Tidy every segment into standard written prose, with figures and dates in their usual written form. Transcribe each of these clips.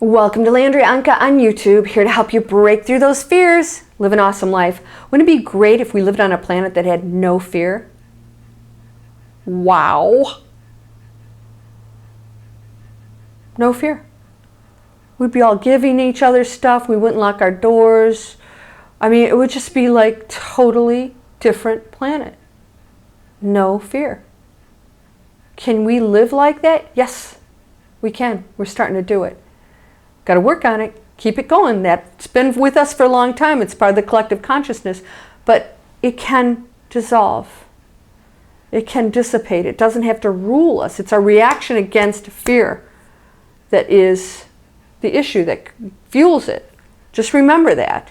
Welcome to Landria Onkka on YouTube, here to help you break through those fears, live an awesome life. Wouldn't it be great if we lived on a planet that had no fear? Wow. No fear. We'd be all giving each other stuff. We wouldn't lock our doors. I mean, it would just be like totally different planet. No fear. Can we live like that? Yes, we can. We're starting to do it. Got to work on it. Keep it going. That's been with us for a long time. It's part of the collective consciousness. But it can dissolve. It can dissipate. It doesn't have to rule us. It's our reaction against fear that is the issue that fuels it. Just remember that.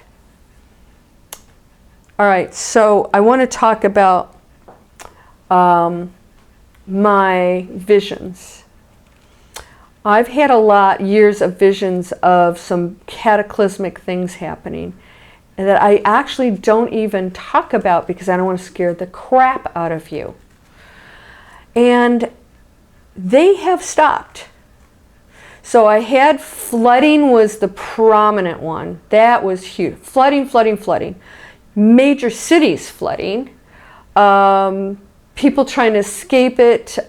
All right, so I want to talk about my visions. I've had years of visions of some cataclysmic things happening that I actually don't even talk about because I don't want to scare the crap out of you. And they have stopped. So I had flooding was the prominent one. That was huge. Flooding, flooding, flooding. Major cities flooding. People trying to escape it.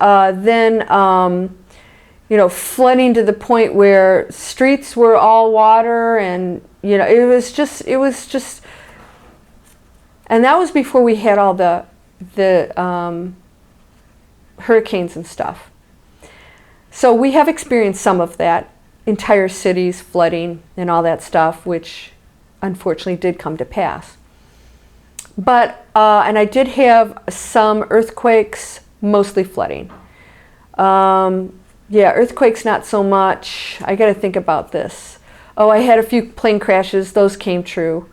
Flooding to the point where streets were all water, and it was just, and that was before we had all the hurricanes and stuff. So we have experienced some of that, entire cities flooding and all that stuff, which unfortunately did come to pass. But, and I did have some earthquakes, mostly flooding. Yeah, earthquakes not so much. I got to think about this. Oh, I had a few plane crashes. Those came true,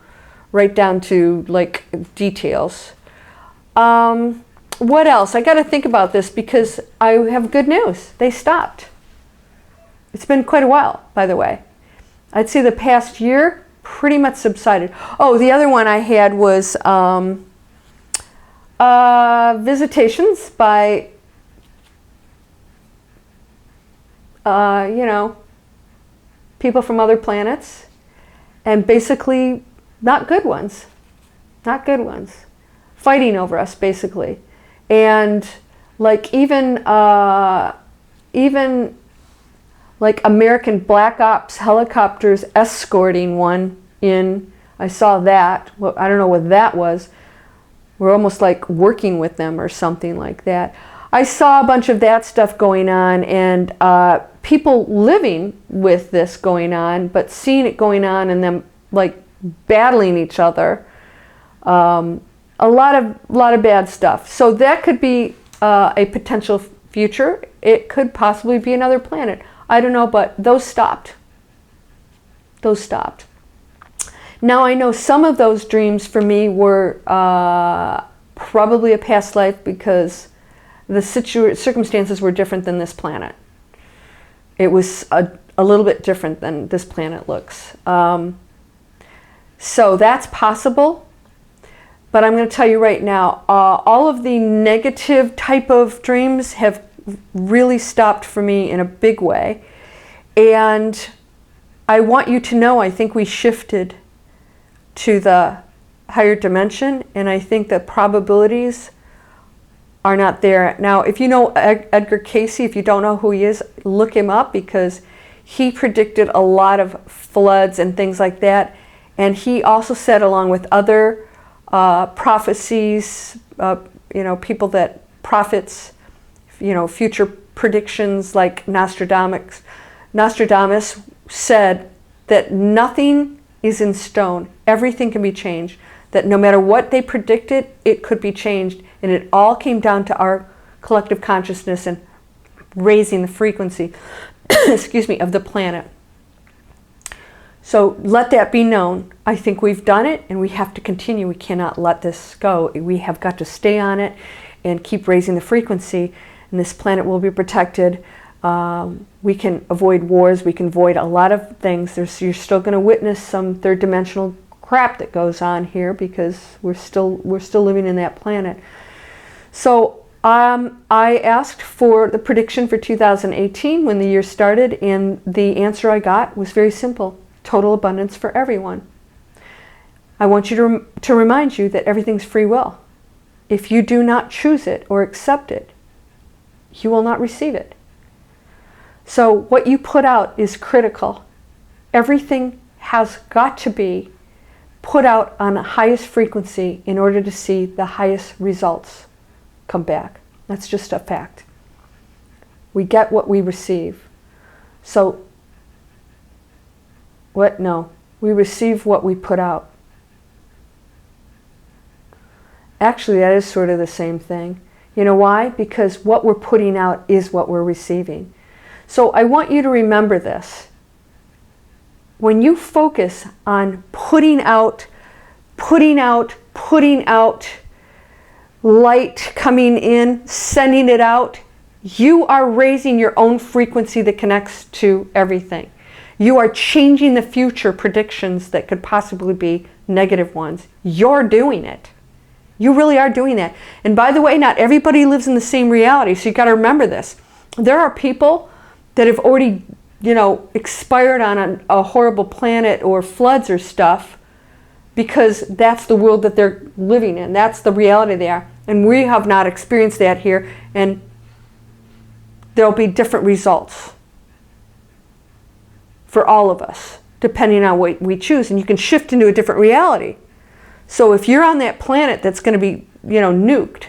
right down to like details. What else? I got to think about this because I have good news. They stopped. It's been quite a while, by the way. I'd say the past year pretty much subsided. Oh, the other one I had was visitations by people from other planets, and basically not good ones, fighting over us basically. And like even like American Black Ops helicopters escorting one in. I saw that. Well, I don't know what that was. We're almost like working with them or something like that. I saw a bunch of that stuff going on, and people living with this going on, but seeing it going on and them like battling each other. A lot of bad stuff. So that could be a potential future. It could possibly be another planet. I don't know, but those stopped. Now I know some of those dreams for me were probably a past life because the circumstances were different than this planet. It was a little bit different than this planet looks. So that's possible. But I'm going to tell you right now, all of the negative type of dreams have really stopped for me in a big way. And I want you to know, I think we shifted to the higher dimension, and I think the probabilities are not there. Now, if you know Edgar Cayce, if you don't know who he is, look him up because he predicted a lot of floods and things like that. And he also said, along with other prophecies, people that prophets, future predictions like Nostradamus said that nothing is in stone. Everything can be changed. That no matter what they predicted, it could be changed. And it all came down to our collective consciousness and raising the frequency, excuse me, of the planet. So let that be known. I think we've done it, and we have to continue. We cannot let this go. We have got to stay on it and keep raising the frequency, and this planet will be protected. We can avoid wars. We can avoid a lot of things. You're still going to witness some third dimensional crap that goes on here because we're still living in that planet. So I asked for the prediction for 2018 when the year started, and the answer I got was very simple: total abundance for everyone. I want you to remind you that everything's free will. If you do not choose it or accept it, you will not receive it. So what you put out is critical. Everything has got to be put out on the highest frequency in order to see the highest results come back. That's just a fact. We get what we receive. So, what? No. We receive what we put out. Actually, that is sort of the same thing. You know why? Because what we're putting out is what we're receiving. So I want you to remember this. When you focus on putting out light coming in, sending it out, you are raising your own frequency that connects to everything. You are changing the future predictions that could possibly be negative ones. You're doing it. You really are doing that. And by the way, not everybody lives in the same reality, so you've got to remember this. There are people that have already, expired on a horrible planet or floods or stuff, because that's the world that they're living in. That's the reality they are. And we have not experienced that here, and there'll be different results for all of us, depending on what we choose. And you can shift into a different reality. So if you're on that planet that's going to be, nuked,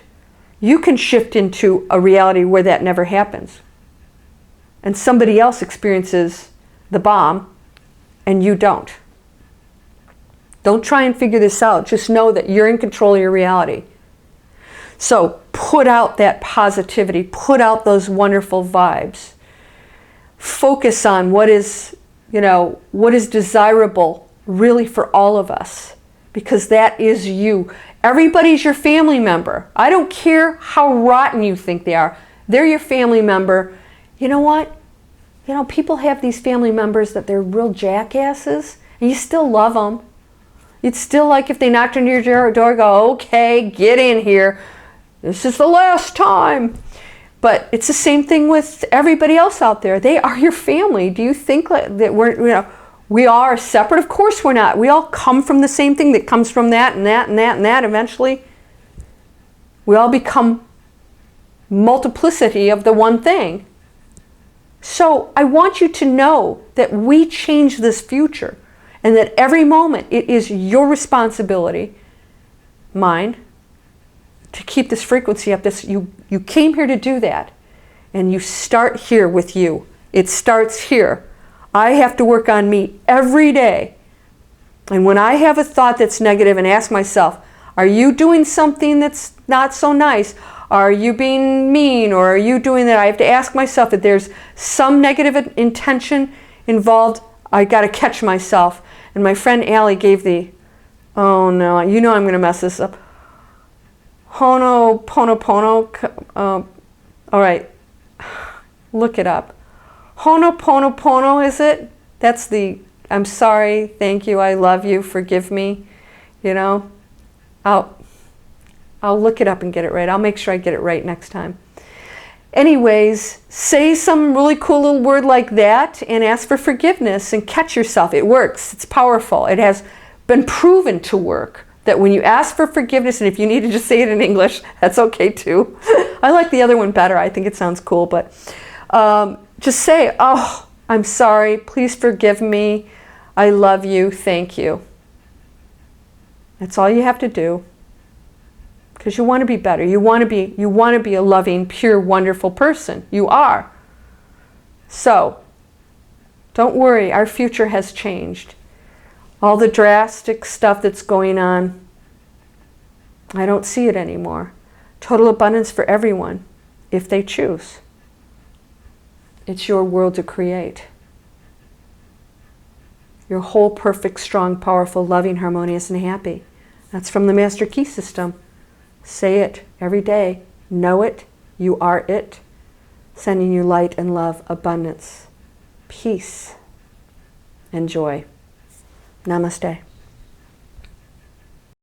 you can shift into a reality where that never happens. And somebody else experiences the bomb, and you don't. Don't try and figure this out. Just know that you're in control of your reality. So put out that positivity. Put out those wonderful vibes. Focus on what is desirable really for all of us. Because that is you. Everybody's your family member. I don't care how rotten you think they are. They're your family member. You know what? People have these family members that they're real jackasses, and you still love them. It's still like if they knocked on your door, go, okay, get in here. This is the last time. But it's the same thing with everybody else out there. They are your family. Do you think that we are separate? Of course we're not. We all come from the same thing that comes from that and that and that and that eventually. We all become multiplicity of the one thing. So I want you to know that we change this future, and that every moment it is your responsibility, mine, to keep this frequency up. You came here to do that, and you start here with you. It starts here. I have to work on me every day. And when I have a thought that's negative, and ask myself, are you doing something that's not so nice? Are you being mean, or are you doing that? I have to ask myself if there's some negative intention involved. I got to catch myself. And my friend Allie gave oh no, I'm going to mess this up. Ho'oponopono. All right, look it up. Ho'oponopono, is it? That's I'm sorry, thank you, I love you, forgive me. I'll look it up and get it right. I'll make sure I get it right next time. Anyways, say some really cool little word like that and ask for forgiveness and catch yourself. It works. It's powerful. It has been proven to work. That when you ask for forgiveness, and if you need to just say it in English, that's okay too. I like the other one better. I think it sounds cool. But just say, oh, I'm sorry. Please forgive me. I love you. Thank you. That's all you have to do. Because you want to be better. You want to be a loving, pure, wonderful person. You are. So, don't worry. Our future has changed. All the drastic stuff that's going on, I don't see it anymore. Total abundance for everyone, if they choose. It's your world to create. You're whole, perfect, strong, powerful, loving, harmonious, and happy. That's from the Master Key System. Say it every day. Know it. You are it. Sending you light and love, abundance, peace, and joy. Namaste.